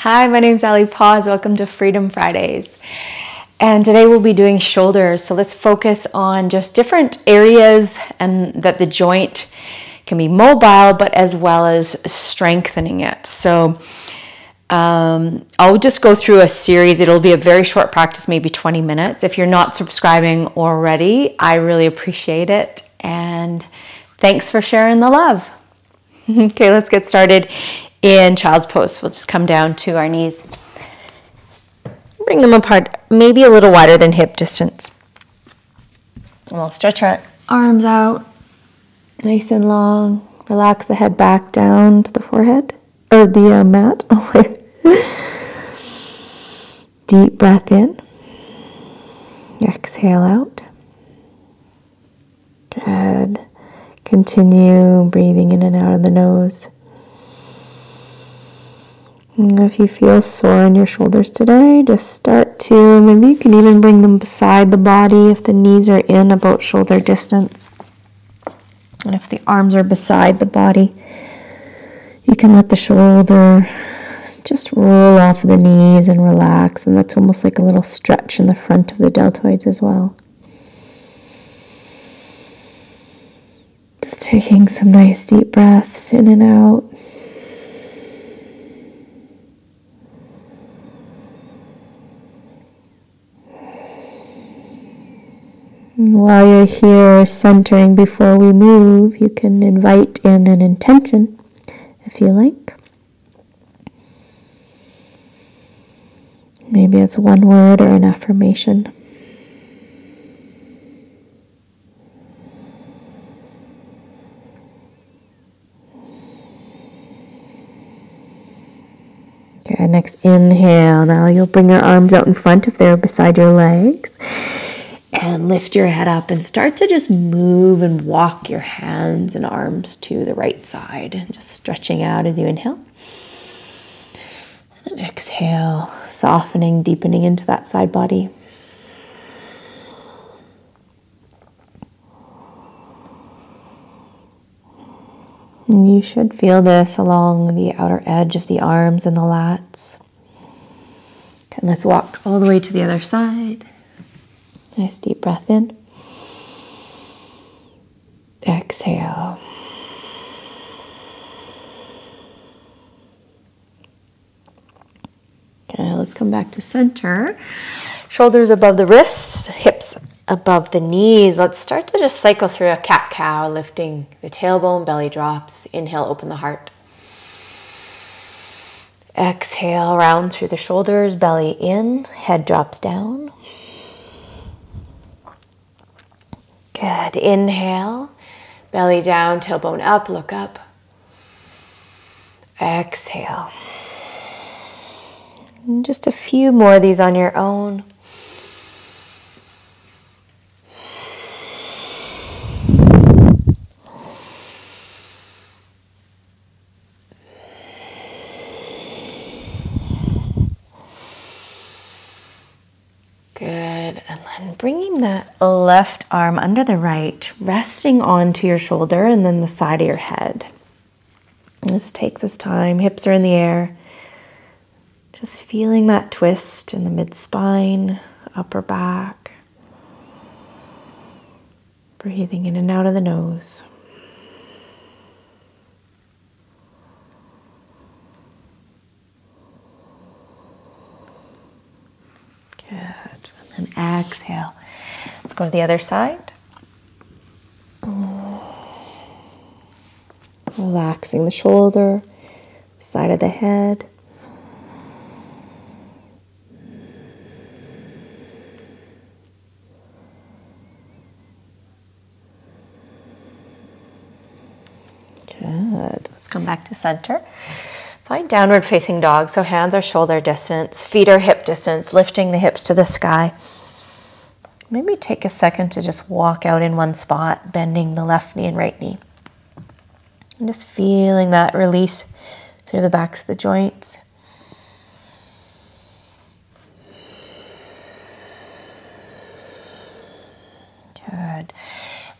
Hi, my name's Aly Paws. Welcome to Freedom Fridays. And today we'll be doing shoulders. So let's focus on just different areas and that the joint can be mobile, but as well as strengthening it. So I'll just go through a series. It'll be a very short practice, maybe 20 minutes. If you're not subscribing already, I really appreciate it. And thanks for sharing the love. Okay, let's get started in child's pose. We'll just come down to our knees. Bring them apart, maybe a little wider than hip distance. And we'll stretch our arms out, nice and long. Relax the head back down to the forehead, or the mat. Deep breath in. Exhale out. Good. Continue breathing in and out of the nose. And if you feel sore in your shoulders today, just start to, maybe you can even bring them beside the body if the knees are in about shoulder distance. And if the arms are beside the body, you can let the shoulder just roll off the knees and relax. And that's almost like a little stretch in the front of the deltoids as well. Just taking some nice deep breaths in and out. And while you're here centering before we move, you can invite in an intention if you like. Maybe it's one word or an affirmation. Okay, next inhale. Now you'll bring your arms out in front if they're beside your legs. And lift your head up and start to just move and walk your hands and arms to the right side. And just stretching out as you inhale. And exhale, softening, deepening into that side body. And you should feel this along the outer edge of the arms and the lats. And let's walk all the way to the other side. Nice deep breath in. Exhale. Okay, let's come back to center. Shoulders above the wrists, hips above the knees. Let's start to just cycle through a cat-cow, lifting the tailbone, belly drops. Inhale, open the heart. Exhale, round through the shoulders, belly in, head drops down. Good. Inhale, belly down, tailbone up, look up. Exhale. And just a few more of these on your own. Good, and then bringing that left arm under the right, resting onto your shoulder and then the side of your head. Let's take this time, hips are in the air. Just feeling that twist in the mid-spine, upper back. Breathing in and out of the nose. Good. And exhale. Let's go to the other side. Relaxing the shoulder, side of the head. Good. Let's come back to center. Find downward facing dog. So hands are shoulder distance, feet are hip distance, lifting the hips to the sky. Maybe take a second to just walk out in one spot, bending the left knee and right knee. And just feeling that release through the backs of the joints. Good.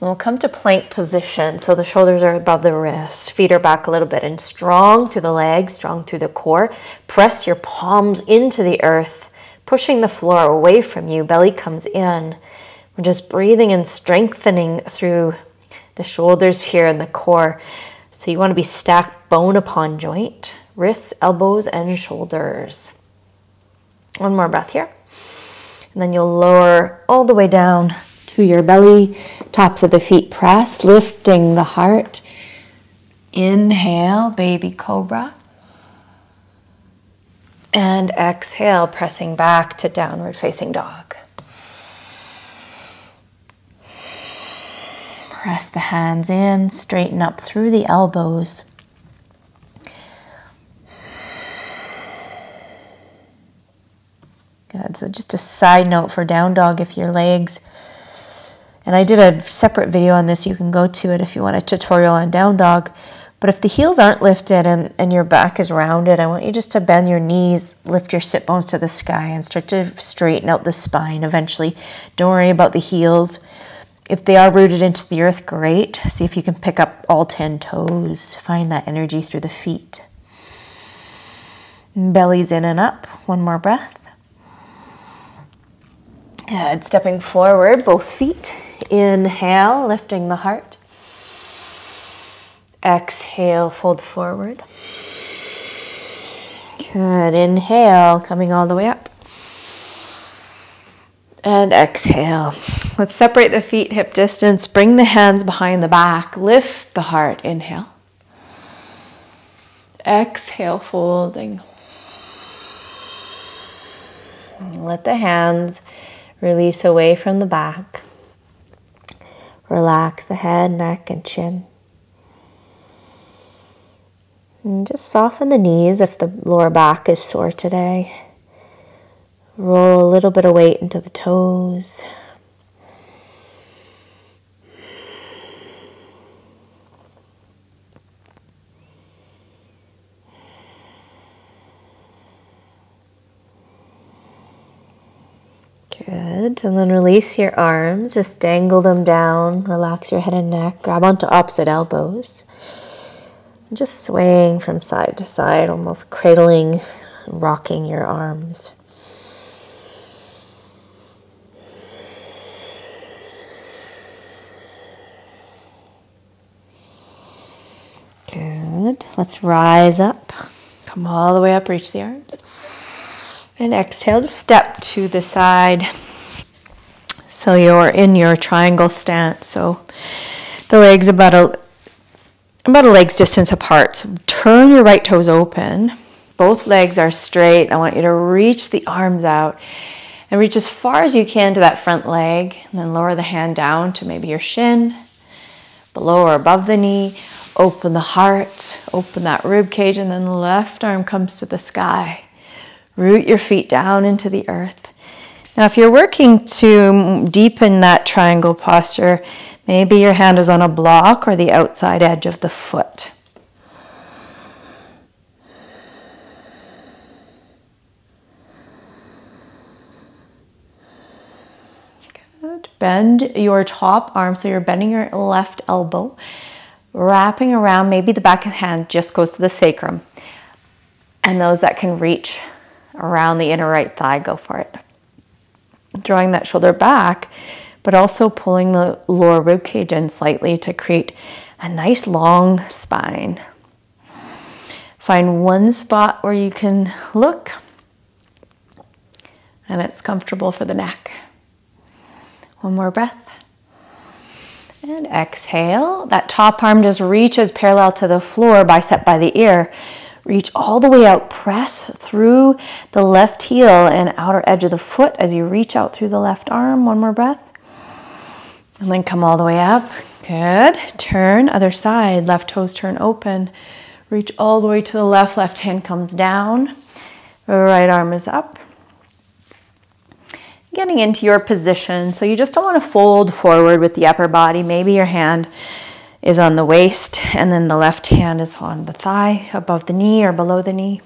we'll come to plank position. So the shoulders are above the wrists, feet are back a little bit, and strong through the legs, strong through the core. Press your palms into the earth, pushing the floor away from you. Belly comes in. We're just breathing and strengthening through the shoulders here and the core. So you want to be stacked bone upon joint, wrists, elbows, and shoulders. One more breath here. And then you'll lower all the way down to your belly, tops of the feet press, lifting the heart. Inhale, baby cobra. And exhale, pressing back to downward facing dog. Press the hands in, straighten up through the elbows. Good. So just a side note for down dog, if your legs, and I did a separate video on this, you can go to it if you want a tutorial on down dog, but if the heels aren't lifted and your back is rounded, I want you just to bend your knees, lift your sit bones to the sky, and start to straighten out the spine eventually. Don't worry about the heels. If they are rooted into the earth, great. See if you can pick up all 10 toes. Find that energy through the feet. Belly's in and up. One more breath. Good. Stepping forward, both feet. Inhale, lifting the heart. Exhale, fold forward. Good. Inhale, coming all the way up. And exhale. Let's separate the feet hip distance. Bring the hands behind the back. Lift the heart. Inhale. Exhale, folding. Let the hands release away from the back. Relax the head, neck, and chin. And just soften the knees if the lower back is sore today. Roll a little bit of weight into the toes. Good. And then release your arms. Just dangle them down. Relax your head and neck. Grab onto opposite elbows. And just swaying from side to side, almost cradling, rocking your arms. Good. Let's rise up. Come all the way up, reach the arms. And exhale to step to the side. So you're in your triangle stance. So the legs about a leg's distance apart. So turn your right toes open. Both legs are straight. I want you to reach the arms out and reach as far as you can to that front leg. And then lower the hand down to maybe your shin, below or above the knee. Open the heart, open that rib cage, and then the left arm comes to the sky. Root your feet down into the earth. Now, if you're working to deepen that triangle posture, maybe your hand is on a block or the outside edge of the foot. Good. Bend your top arm, so you're bending your left elbow. Wrapping around, maybe the back of the hand just goes to the sacrum. And those that can reach around the inner right thigh, go for it. Drawing that shoulder back, but also pulling the lower rib cage in slightly to create a nice long spine. Find one spot where you can look and it's comfortable for the neck. One more breath. And exhale. That top arm just reaches parallel to the floor, bicep by the ear. Reach all the way out. Press through the left heel and outer edge of the foot as you reach out through the left arm. One more breath. And then come all the way up. Good. Turn, other side. Left toes turn open. Reach all the way to the left. Left hand comes down. Right arm is up. Getting into your position. So you just don't want to fold forward with the upper body. Maybe your hand is on the waist and then the left hand is on the thigh, above the knee or below the knee.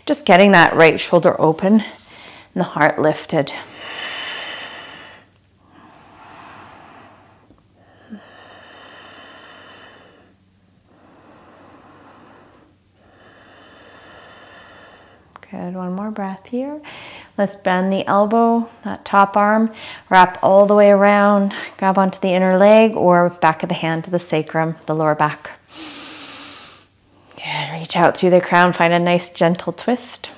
Just getting that right shoulder open and the heart lifted. One more breath here. Let's bend the elbow, that top arm, wrap all the way around, grab onto the inner leg or back of the hand to the sacrum, the lower back. Good, reach out through the crown, find a nice gentle twist.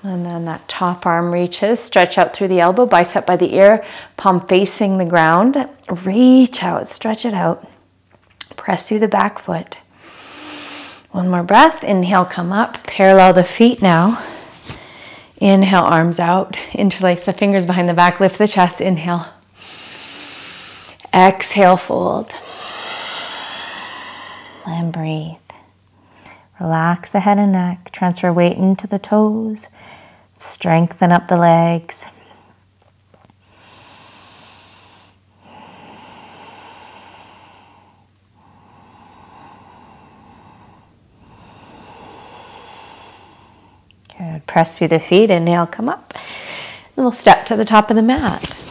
And then that top arm reaches, stretch out through the elbow, bicep by the ear, palm facing the ground. Reach out, stretch it out. Press through the back foot. One more breath. Inhale, come up. Parallel the feet now. Inhale, arms out. Interlace the fingers behind the back. Lift the chest. Inhale. Exhale, fold. And breathe. Relax the head and neck. Transfer weight into the toes. Strengthen up the legs. Good. Press through the feet. Inhale, come up. Then we'll step to the top of the mat.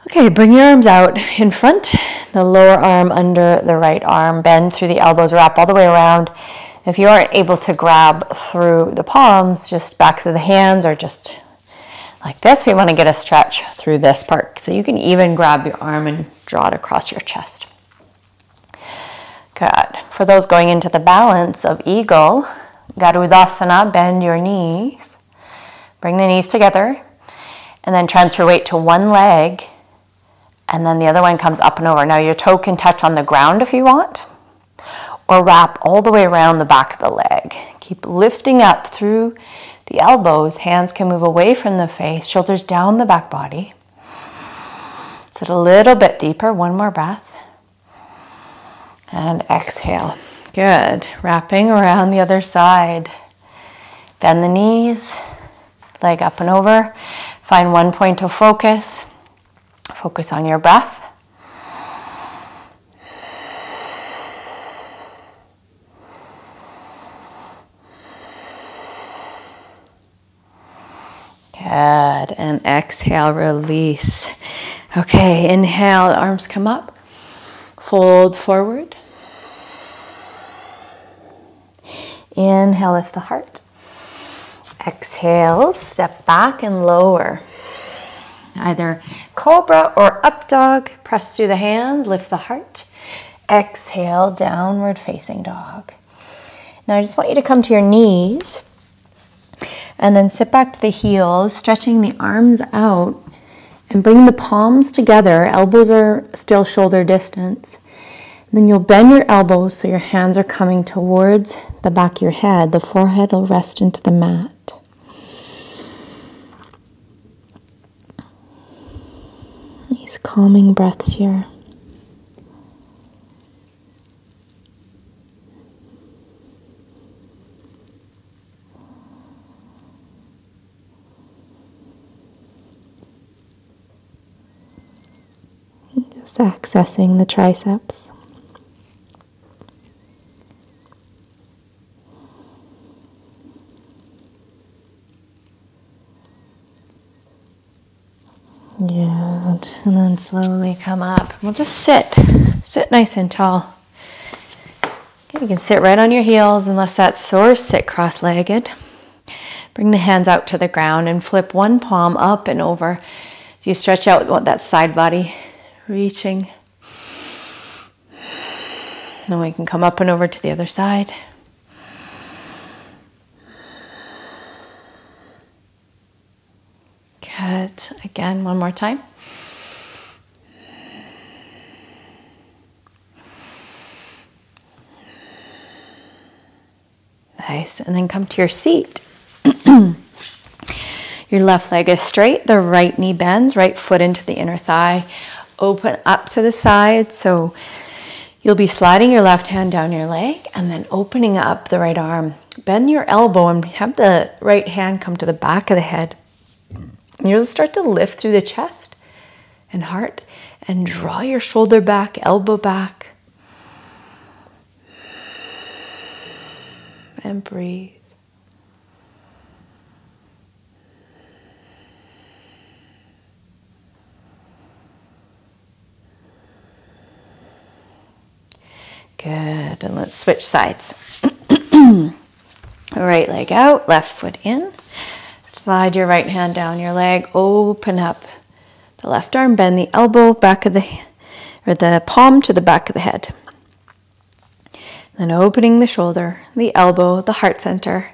Okay, bring your arms out in front. The lower arm under the right arm. Bend through the elbows. Wrap all the way around. If you aren't able to grab through the palms, just backs of the hands or just like this, we want to get a stretch through this part. So you can even grab your arm and draw it across your chest. Good. For those going into the balance of eagle, Garudasana, bend your knees. Bring the knees together and then transfer weight to one leg and then the other one comes up and over. Now your toe can touch on the ground if you want, or wrap all the way around the back of the leg. Keep lifting up through the elbows. Hands can move away from the face, shoulders down the back body. Sit a little bit deeper. One more breath. And exhale. Good. Wrapping around the other side. Bend the knees, leg up and over. Find one point of focus. Focus on your breath. Good. And exhale, release. Okay, inhale, arms come up. Fold forward. Inhale, lift the heart. Exhale, step back and lower. Either cobra or up dog. Press through the hand, lift the heart. Exhale, downward facing dog. Now I just want you to come to your knees and then sit back to the heels, stretching the arms out and bring the palms together. Elbows are still shoulder distance. And then you'll bend your elbows so your hands are coming towards the back of your head. The forehead will rest into the mat. These calming breaths here. Just accessing the triceps. Good. And then slowly come up. We'll just sit nice and tall. Okay, you can sit right on your heels unless that's sore. Sit cross-legged. Bring the hands out to the ground and flip one palm up and over. So you stretch out that side body, reaching. Then we can come up and over to the other side. Good. Again, one more time. Nice. And then come to your seat. Your left leg is straight. The right knee bends. Right foot into the inner thigh. Open up to the side. So you'll be sliding your left hand down your leg and then opening up the right arm. Bend your elbow and have the right hand come to the back of the head. And you'll start to lift through the chest and heart and draw your shoulder back, elbow back. And breathe. Good, and let's switch sides. Right leg out, left foot in. Slide your right hand down your leg, open up the left arm, bend the elbow, the palm to the back of the head. Then opening the shoulder, the elbow, the heart center.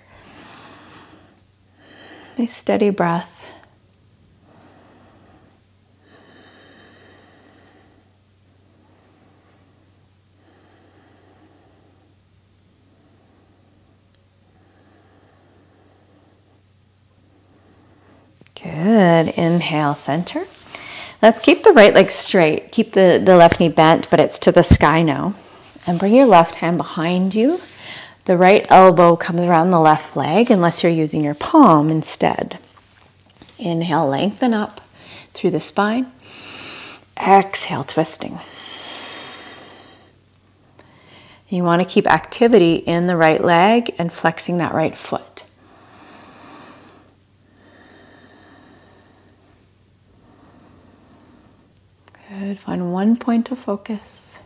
Nice steady breath. Good. Inhale, center. Let's keep the right leg straight. Keep the left knee bent, but it's to the sky now. And bring your left hand behind you. The right elbow comes around the left leg unless you're using your palm instead. Inhale, lengthen up through the spine. Exhale, twisting. You want to keep activity in the right leg and flexing that right foot. Good. Find one point of focus.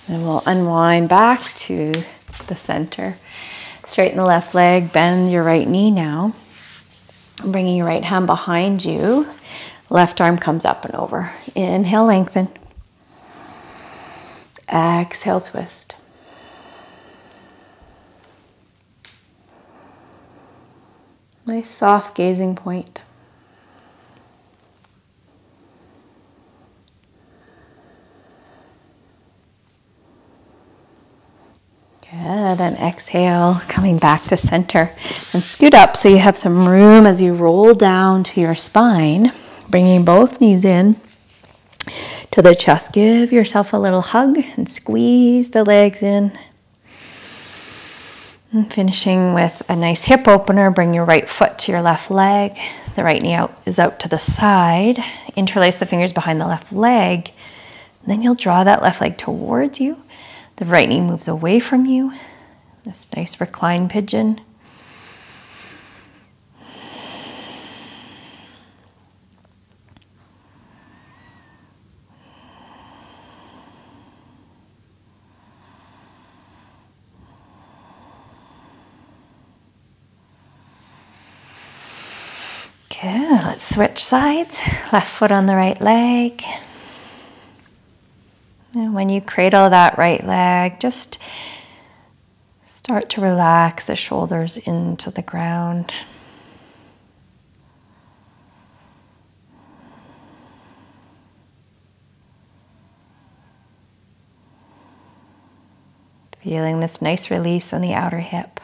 And we'll unwind back to the center. Straighten the left leg, bend your right knee now. Bringing your right hand behind you. Left arm comes up and over. Inhale, lengthen. Exhale, twist. Nice soft gazing point. Good, and exhale, coming back to center. And scoot up so you have some room as you roll down to your spine, bringing both knees in to the chest. Give yourself a little hug and squeeze the legs in. And finishing with a nice hip opener. Bring your right foot to your left leg. The right knee is out to the side. Interlace the fingers behind the left leg. And then you'll draw that left leg towards you. The right knee moves away from you. This nice reclined pigeon. Good, let's switch sides. Left foot on the right leg. And when you cradle that right leg, just start to relax the shoulders into the ground. Feeling this nice release on the outer hip.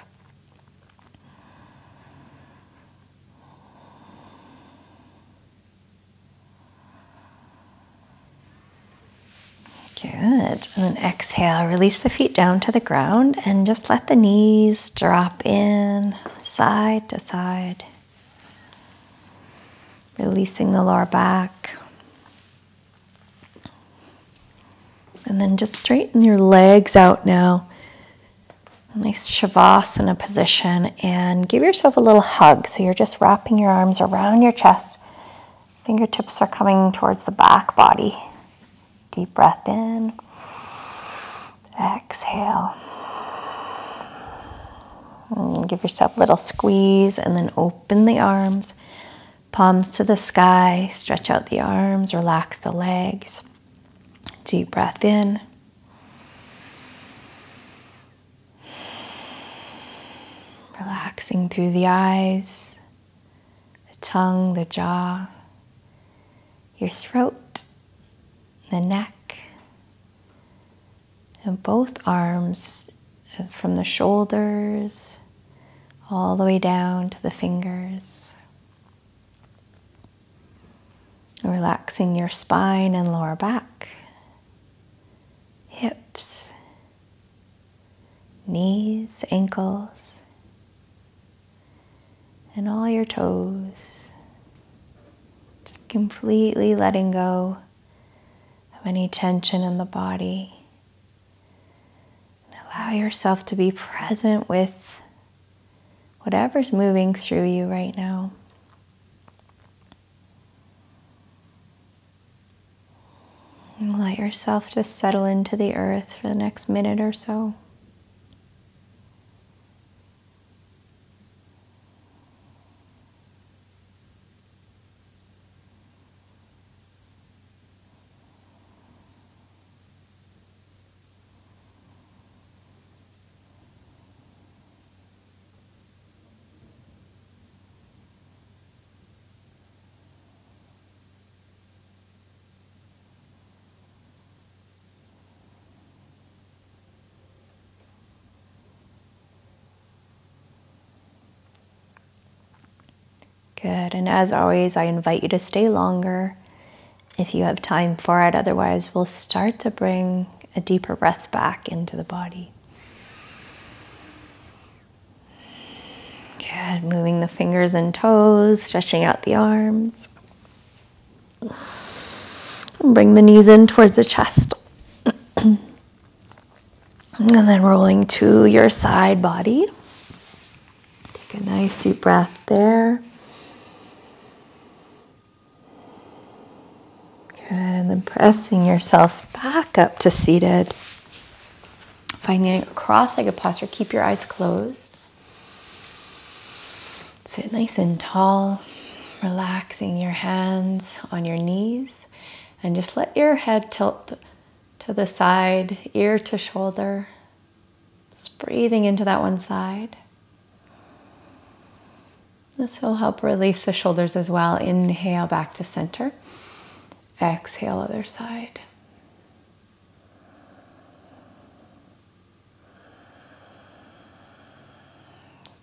Good. And then exhale, release the feet down to the ground and just let the knees drop in side to side. Releasing the lower back. And then just straighten your legs out now. A nice Shavasana position, and give yourself a little hug. So you're just wrapping your arms around your chest. Fingertips are coming towards the back body. Deep breath in. Exhale. And give yourself a little squeeze and then open the arms. Palms to the sky. Stretch out the arms. Relax the legs. Deep breath in. Relaxing through the eyes, the tongue, the jaw, your throat, the neck, and both arms from the shoulders all the way down to the fingers. Relaxing your spine and lower back, hips, knees, ankles, and all your toes. Just completely letting go of any tension in the body. And allow yourself to be present with whatever's moving through you right now. And let yourself just settle into the earth for the next minute or so. Good, and as always, I invite you to stay longer if you have time for it. Otherwise, we'll start to bring a deeper breath back into the body. Good, moving the fingers and toes, stretching out the arms. And bring the knees in towards the chest. And then rolling to your side body. Take a nice deep breath there. Good, and then pressing yourself back up to seated. Finding a cross-legged posture, keep your eyes closed. Sit nice and tall, relaxing your hands on your knees, and just let your head tilt to the side, ear to shoulder. Just breathing into that one side. This will help release the shoulders as well. Inhale back to center. Exhale, other side.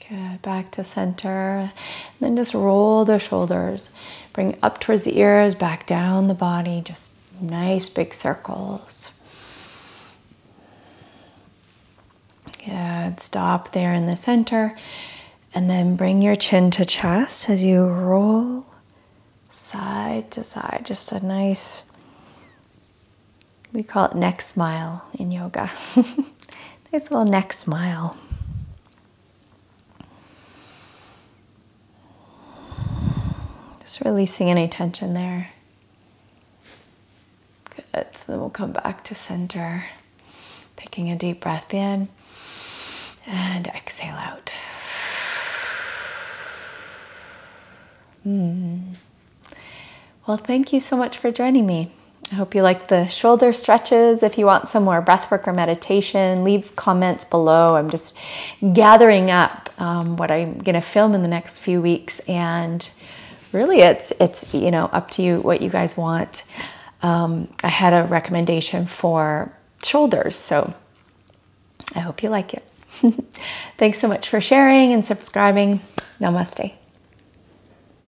Good, back to center. And then just roll the shoulders. Bring up towards the ears, back down the body. Just nice big circles. Good, stop there in the center. And then bring your chin to chest as you roll side to side. Just a nice, we call it neck smile in yoga. Nice little neck smile. Just releasing any tension there. Good, so then we'll come back to center. Taking a deep breath in and exhale out. Well, thank you so much for joining me. I hope you liked the shoulder stretches. If you want some more breathwork or meditation, leave comments below. I'm just gathering up what I'm going to film in the next few weeks, and really it's up to you what you guys want. I had a recommendation for shoulders, so I hope you like it. Thanks so much for sharing and subscribing. Namaste.